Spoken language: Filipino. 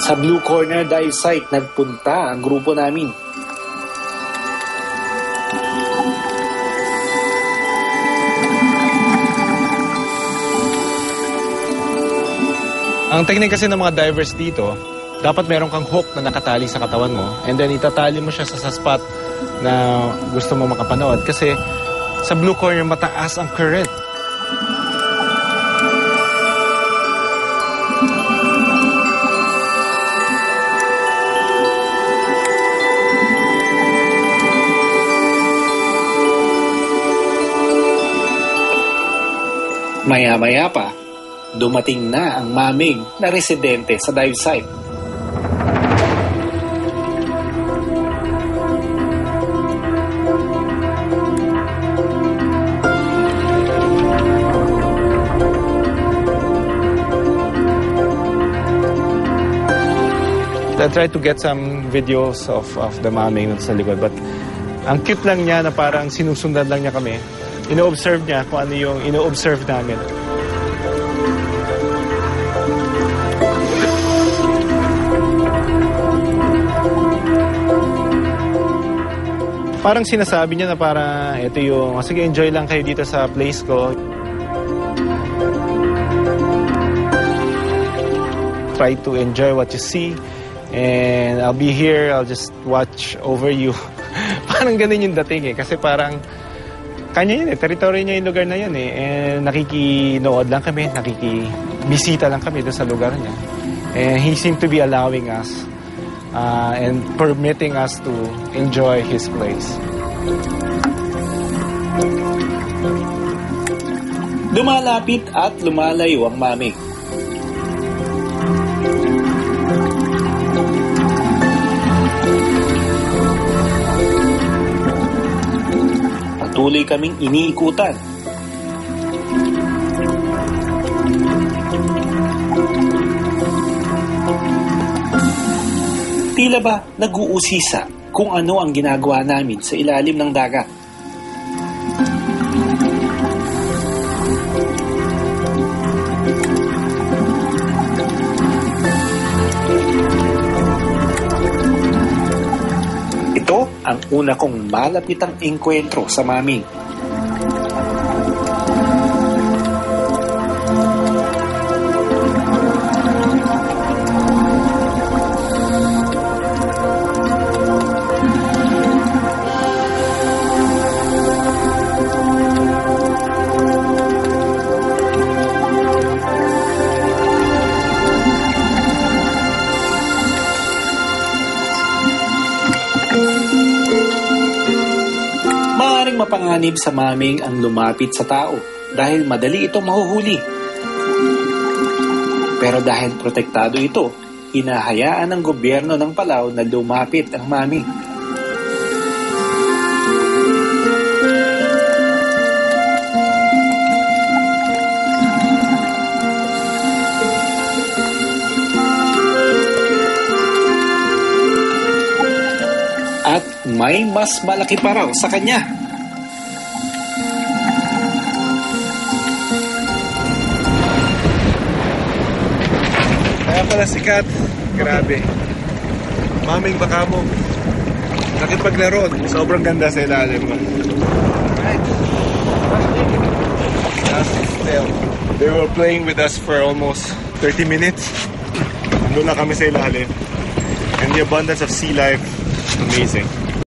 Sa Blue Corner dive site nagpunta ang grupo namin. Ang technique kasi ng mga divers dito, dapat meron kang hook na nakatali sa katawan mo and then itatali mo siya sa spot na gusto mo makapanood kasi sa Blue Corner mataas ang current. Maya-maya pa, dumating na ang mamig na residente sa dive site. I tried to get some videos of the maming sa likod but ang cute lang niya na parang sinusundan lang niya kami. Ino-observe niya kung ano yung ino-observe namin. Parang sinasabi niya na para ito yung, sige, enjoy lang kayo dito sa place ko. Try to enjoy what you see and I'll be here, I'll just watch over you. Parang ganun yung dating kasi parang kanya yun territory niya yung lugar na yun and nakikinood lang kami, nakikibisita lang kami doon sa lugar niya. And he seemed to be allowing us and permitting us to enjoy his place. Lumalapit at lumalayo ang mamig. Patuloy kaming iniikutan. Tila ba nag-uusisa kung ano ang ginagawa namin sa ilalim ng dagat. Ito ang una kong malapitang engkwentro sa maming. Maaaring mapanganib sa maming ang lumapit sa tao dahil madali itong mahuhuli. Pero dahil protektado ito, hinahayaan ng gobyerno ng Palau na lumapit ang maming. At may mas malaki pa raw sa kanya. Kaya pala sikat. Grabe. Maming baka mo. Nakipaglaro. Sobrang ganda sa ilalim mo. They were playing with us for almost 30 minutes. Doon lang kami sa ilalim. And the abundance of sea life, amazing.